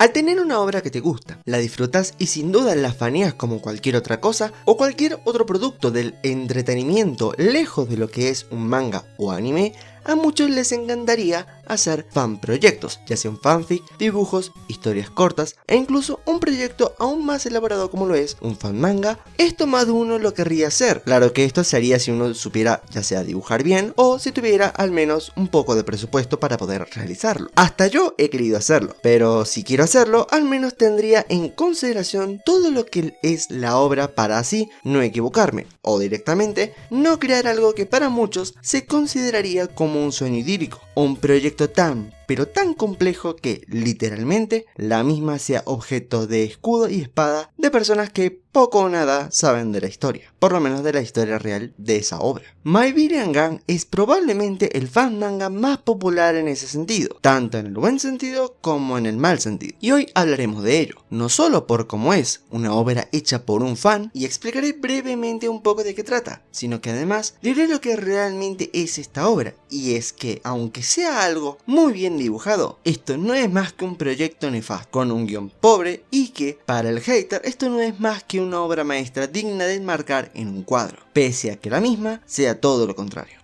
Al tener una obra que te gusta, la disfrutas y sin duda la faneas como cualquier otra cosa o cualquier otro producto del entretenimiento lejos de lo que es un manga o anime, a muchos les encantaría hacer fanproyectos, ya sean fanfic, dibujos, historias cortas e incluso un proyecto aún más elaborado como lo es un fanmanga. Esto más de uno lo querría hacer. Claro que esto se haría si uno supiera ya sea dibujar bien o si tuviera al menos un poco de presupuesto para poder realizarlo. Hasta yo he querido hacerlo, pero si quiero hacerlo al menos tendría en consideración todo lo que es la obra para así no equivocarme o directamente no crear algo que para muchos se consideraría como un sueño idílico, un proyecto pero tan complejo que literalmente la misma sea objeto de escudo y espada de personas que poco o nada saben de la historia, por lo menos de la historia real de esa obra. My Villain Gang es probablemente el fan manga más popular en ese sentido, tanto en el buen sentido como en el mal sentido, y hoy hablaremos de ello, no solo por cómo es una obra hecha por un fan y explicaré brevemente un poco de qué trata, sino que además diré lo que realmente es esta obra, y es que aunque sea algo muy bien dibujado, esto no es más que un proyecto nefasto, con un guión pobre y que, para el hater, esto no es más que una obra maestra digna de enmarcar en un cuadro, pese a que la misma sea todo lo contrario.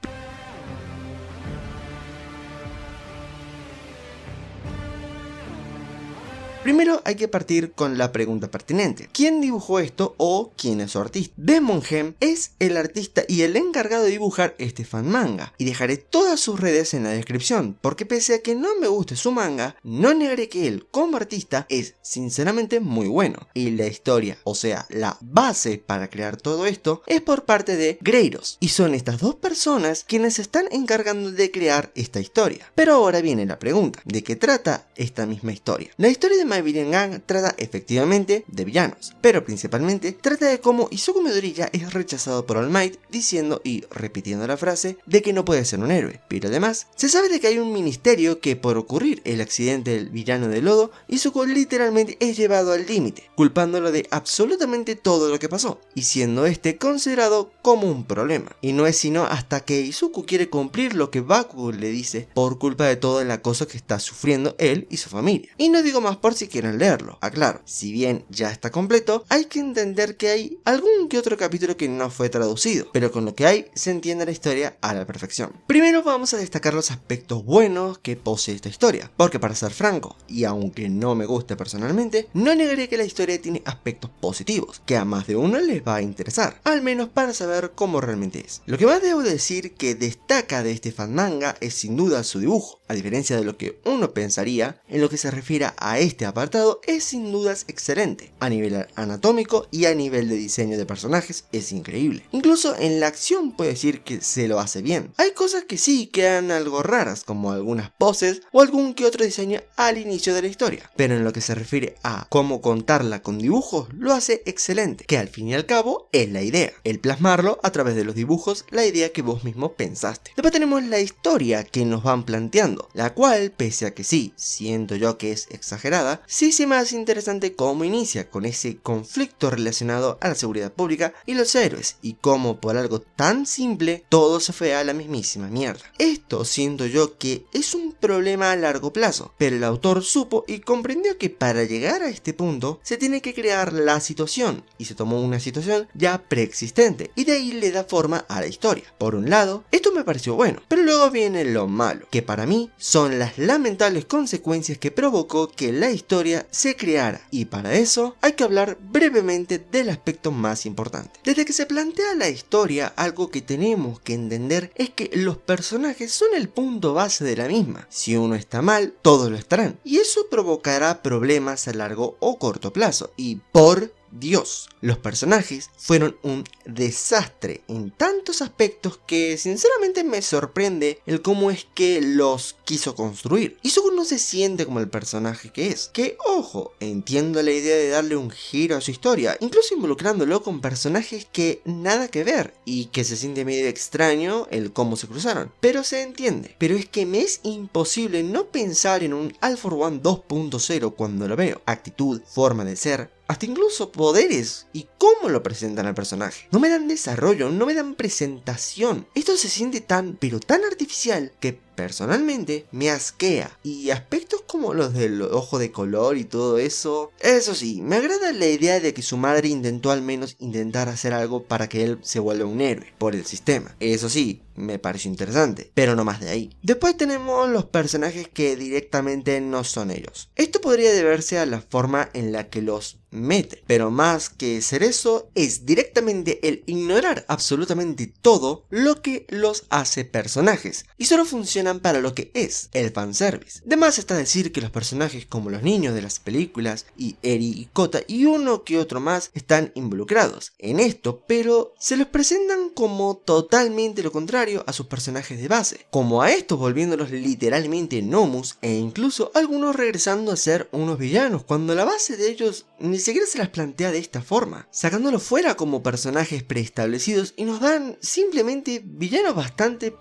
Primero hay que partir con la pregunta pertinente. ¿Quién dibujó esto o quién es su artista? Demon Hem es el artista y el encargado de dibujar este fan manga, y dejaré todas sus redes en la descripción, porque pese a que no me guste su manga, no negaré que él como artista es sinceramente muy bueno, y la historia, o sea, la base para crear todo esto, es por parte de Greiros, y son estas dos personas quienes se están encargando de crear esta historia. Pero ahora viene la pregunta, ¿de qué trata esta misma historia? La historia de My Villain Gang trata efectivamente de villanos, pero principalmente trata de cómo Izuku Midoriya es rechazado por All Might diciendo y repitiendo la frase de que no puede ser un héroe, pero además se sabe de que hay un ministerio que por ocurrir el accidente del villano de lodo, Izuku literalmente es llevado al límite, culpándolo de absolutamente todo lo que pasó, y siendo este considerado como un problema, y no es sino hasta que Izuku quiere cumplir lo que Bakugo le dice por culpa de todo el acoso que está sufriendo él y su familia. Y no digo más por si quieren leerlo, aclaro, si bien ya está completo, hay que entender que hay algún que otro capítulo que no fue traducido, pero con lo que hay se entiende la historia a la perfección. Primero vamos a destacar los aspectos buenos que posee esta historia, porque para ser franco, y aunque no me guste personalmente, no negaré que la historia tiene aspectos positivos, que a más de uno les va a interesar, al menos para saber cómo realmente es. Lo que más debo decir que destaca de este fan manga es sin duda su dibujo, a diferencia de lo que uno pensaría, en lo que se refiere a este apartado es sin dudas excelente, a nivel anatómico y a nivel de diseño de personajes es increíble. Incluso en la acción puedo decir que se lo hace bien. Hay cosas que sí quedan algo raras, como algunas poses o algún que otro diseño al inicio de la historia, pero en lo que se refiere a cómo contarla con dibujos lo hace excelente, que al fin y al cabo es la idea, el plasmarlo a través de los dibujos, la idea que vos mismo pensaste. Después tenemos la historia que nos van planteando, la cual pese a que sí, siento yo que es exagerada, sí se me hace interesante cómo inicia con ese conflicto relacionado a la seguridad pública y los héroes, y cómo por algo tan simple todo se fue a la mismísima mierda. Esto siento yo que es un problema a largo plazo, pero el autor supo y comprendió que para llegar a este punto se tiene que crear la situación, y se tomó una situación ya preexistente, y de ahí le da forma a la historia. Por un lado, esto me pareció bueno, pero luego viene lo malo, que para mí son las lamentables consecuencias que provocó que la historia se creara, y para eso hay que hablar brevemente del aspecto más importante. Desde que se plantea la historia, algo que tenemos que entender es que los personajes son el punto base de la misma. Si uno está mal, todos lo estarán, y eso provocará problemas a largo o corto plazo, y por Dios, los personajes fueron un desastre en tantos aspectos que sinceramente me sorprende el cómo es que los quiso construir. Izuku no se siente como el personaje que es, que ojo, entiendo la idea de darle un giro a su historia, incluso involucrándolo con personajes que nada que ver y que se siente medio extraño el cómo se cruzaron, pero se entiende. Pero es que me es imposible no pensar en un All for One 2.0 cuando lo veo. Actitud, forma de ser, hasta incluso poderes y cómo lo presentan al personaje. No me dan desarrollo, no me dan presentación. Esto se siente tan, pero tan artificial que personalmente me asquea, y aspectos como los del ojo de color y todo eso. Eso sí, me agrada la idea de que su madre intentó al menos intentar hacer algo para que él se vuelva un héroe por el sistema. Eso sí, me pareció interesante, pero no más de ahí. Después tenemos los personajes que directamente no son ellos. Esto podría deberse a la forma en la que los mete, pero más que ser eso, es directamente el ignorar absolutamente todo lo que los hace personajes, y solo funcionan para lo que es, el fanservice. De más está decir que los personajes como los niños de las películas, y Eri y Kota y uno que otro más están involucrados en esto, pero se los presentan como totalmente lo contrario a sus personajes de base, como a estos volviéndolos literalmente nomus, e incluso algunos regresando a ser unos villanos, cuando la base de ellos ni siquiera se las plantea de esta forma, sacándolos fuera como personajes preestablecidos y nos dan simplemente villanos bastante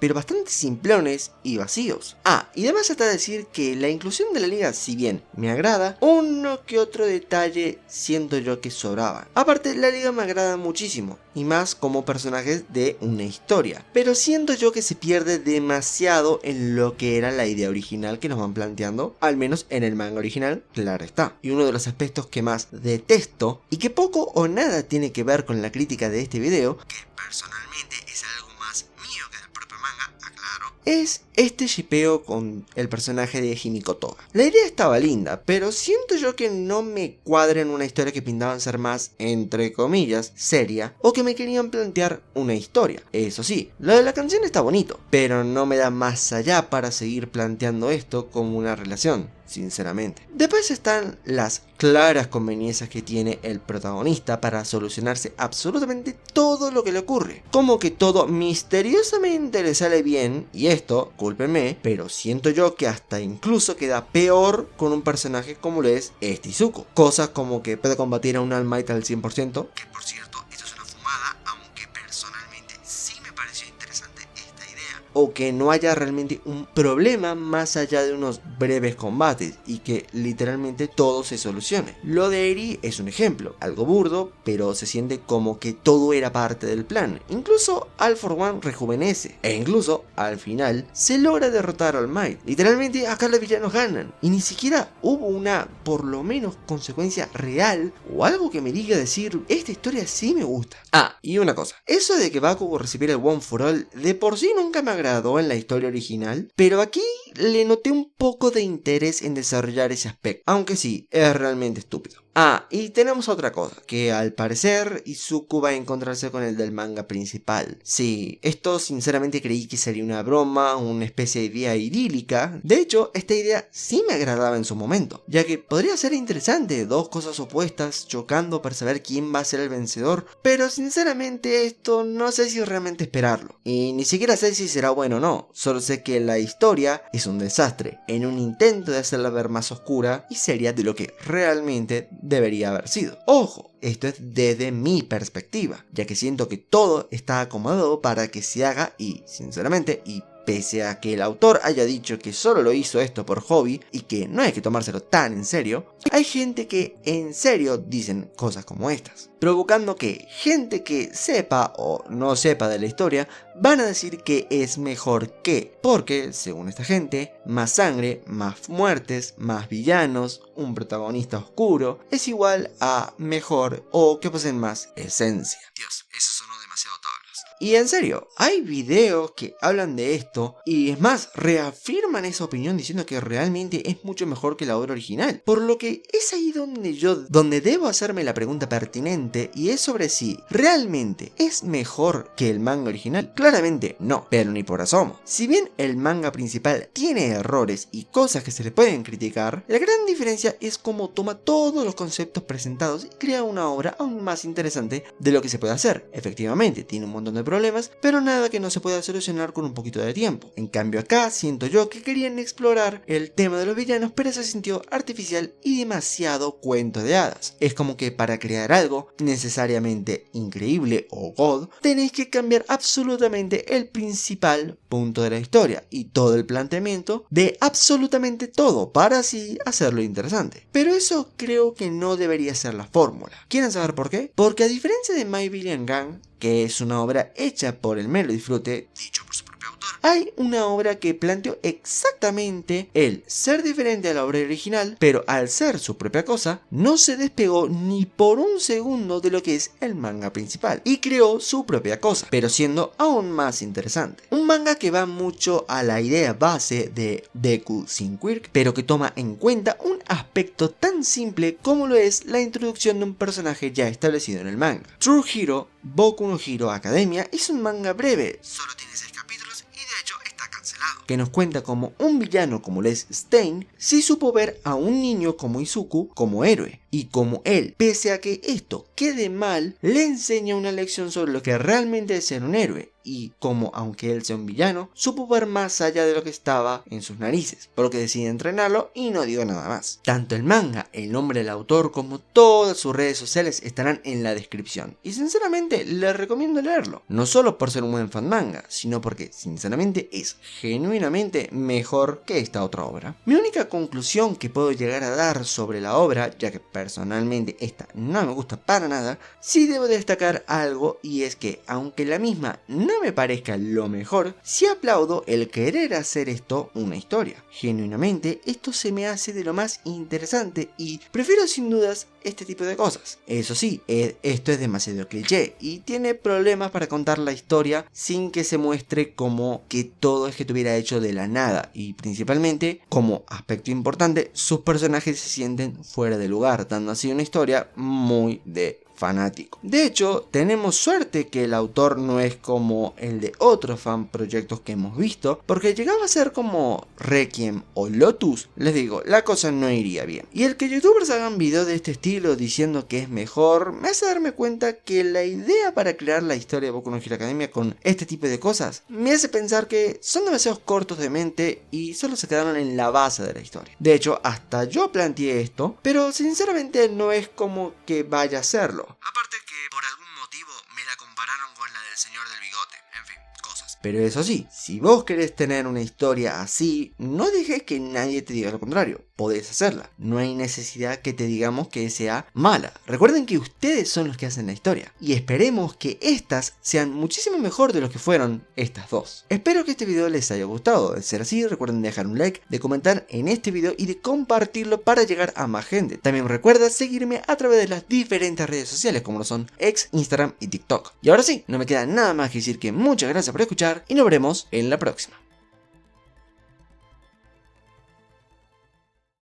simplones y vacíos. Y además está decir que la inclusión de la liga, si bien me agrada, uno que otro detalle siento yo que sobraba. Aparte, la liga me agrada muchísimo, y más como personajes de una historia, pero siento yo que se pierde demasiado en lo que era la idea original que nos van planteando, al menos en el manga original, claro está. Y uno de los aspectos que más detesto, y que poco o nada tiene que ver con la crítica de este video, que personalmente es algo más mío que del propio manga, aclaro, es este shippeo con el personaje de Himiko Toga. La idea estaba linda, pero siento yo que no me cuadra en una historia que pintaban ser más, entre comillas, seria, o que me querían plantear una historia. Eso sí, lo de la canción está bonito, pero no me da más allá para seguir planteando esto como una relación, sinceramente. Después están las claras conveniencias que tiene el protagonista para solucionarse absolutamente todo lo que le ocurre, como que todo misteriosamente le sale bien, y esto, cúlpenme, pero siento yo que hasta incluso queda peor con un personaje como lo es este Izuku. Cosas como que puede combatir a un All Might al 100%, que por cierto, esto es una fumada, aunque personalmente sí me pareció interesante esta idea, o que no haya realmente un problema más allá de unos breves combates y que literalmente todo se solucione. Lo de Eri es un ejemplo, algo burdo, pero se siente como que todo era parte del plan. Incluso All For One rejuvenece, e incluso al final se logra derrotar a All Might. Literalmente acá los villanos ganan, y ni siquiera hubo una, por lo menos, consecuencia real o algo que me diga decir, esta historia sí me gusta. Y una cosa, eso de que Bakugo recibiera el One for All de por sí nunca me agradó en la historia original, pero aquí le noté un poco de interés en desarrollar ese aspecto, aunque sí, es realmente estúpido. Y tenemos otra cosa, que al parecer Izuku va a encontrarse con el del manga principal. Sí, esto sinceramente creí que sería una broma, una especie de idea idílica. De hecho, esta idea sí me agradaba en su momento, ya que podría ser interesante, dos cosas opuestas chocando para saber quién va a ser el vencedor, pero sinceramente esto no sé si realmente esperarlo, y ni siquiera sé si será bueno o no, solo sé que la historia es un desastre, en un intento de hacerla ver más oscura y seria de lo que realmente debería haber sido. Ojo, esto es desde mi perspectiva, ya que siento que todo está acomodado para que se haga y, sinceramente, pese a que el autor haya dicho que solo lo hizo esto por hobby y que no hay que tomárselo tan en serio, hay gente que en serio dicen cosas como estas, provocando que gente que sepa o no sepa de la historia van a decir que es mejor que, porque según esta gente, más sangre, más muertes, más villanos, un protagonista oscuro es igual a mejor o que poseen más esencia. Dios, eso sonó demasiado tablas. Y en serio, hay videos que hablan de esto y es más, reafirman esa opinión diciendo que realmente es mucho mejor que la obra original. Por lo que es ahí donde debo hacerme la pregunta pertinente, y es sobre si realmente es mejor que el manga original. Claramente no, pero ni por asomo. Si bien el manga principal tiene errores y cosas que se le pueden criticar, la gran diferencia es cómo toma todos los conceptos presentados y crea una obra aún más interesante de lo que se puede hacer. Efectivamente, tiene un montón de problemas, pero nada que no se pueda solucionar con un poquito de tiempo. En cambio acá siento yo que querían explorar el tema de los villanos, pero se sintió artificial y demasiado cuento de hadas. Es como que para crear algo necesariamente increíble o god, tenéis que cambiar absolutamente el principal punto de la historia y todo el planteamiento de absolutamente todo para así hacerlo interesante. Pero eso creo que no debería ser la fórmula. ¿Quieren saber por qué? Porque a diferencia de My Villain Gang, que es una obra hecha por el mero disfrute, dicho por su propio autor, hay una obra que planteó exactamente el ser diferente a la obra original, pero al ser su propia cosa, no se despegó ni por un segundo de lo que es el manga principal y creó su propia cosa, pero siendo aún más interesante. Un manga que va mucho a la idea base de Deku sin Quirk, pero que toma en cuenta un aspecto tan simple como lo es la introducción de un personaje ya establecido en el manga. True Hero Boku no Hero Academia es un manga breve, solo tiene 6 capítulos y de hecho está cancelado, que nos cuenta como un villano como lo es Stein sí supo ver a un niño como Izuku como héroe, y como él, pese a que esto quede mal, le enseña una lección sobre lo que realmente es ser un héroe, y como aunque él sea un villano, supo ver más allá de lo que estaba en sus narices, por lo que decide entrenarlo y no digo nada más. Tanto el manga, el nombre del autor, como todas sus redes sociales estarán en la descripción, y sinceramente les recomiendo leerlo, no solo por ser un buen fan manga, sino porque sinceramente es genuinamente mejor que esta otra obra. Mi única conclusión que puedo llegar a dar sobre la obra, ya que personalmente esta no me gusta para nada, sí debo destacar algo, y es que aunque la misma no me parezca lo mejor, sí aplaudo el querer hacer esto una historia. Genuinamente esto se me hace de lo más interesante y prefiero sin dudas este tipo de cosas. Eso sí, esto es demasiado cliché y tiene problemas para contar la historia sin que se muestre como que todo es que estuviera hecho de la nada, y principalmente, como aspecto importante, sus personajes se sienten fuera de lugar, dando así una historia muy de fanático. De hecho, tenemos suerte que el autor no es como el de otros fan proyectos que hemos visto, porque llegaba a ser como Requiem o Lotus, les digo, la cosa no iría bien. Y el que youtubers hagan videos de este estilo diciendo que es mejor, me hace darme cuenta que la idea para crear la historia de Boku no Hero Academia con este tipo de cosas, me hace pensar que son demasiado cortos de mente y solo se quedaron en la base de la historia. De hecho, hasta yo planteé esto, pero sinceramente no es como que vaya a hacerlo. Aparte que por algún motivo me la compararon con la del señor del bigote, en fin, cosas. Pero eso sí, si vos querés tener una historia así, no dejes que nadie te diga lo contrario. Podés hacerla, no hay necesidad que te digamos que sea mala. Recuerden que ustedes son los que hacen la historia, y esperemos que estas sean muchísimo mejor de lo que fueron estas dos. Espero que este video les haya gustado. De ser así, recuerden dejar un like, de comentar en este video y de compartirlo para llegar a más gente. También recuerda seguirme a través de las diferentes redes sociales como lo son X, Instagram y TikTok. Y ahora sí, no me queda nada más que decir que muchas gracias por escuchar y nos veremos en la próxima.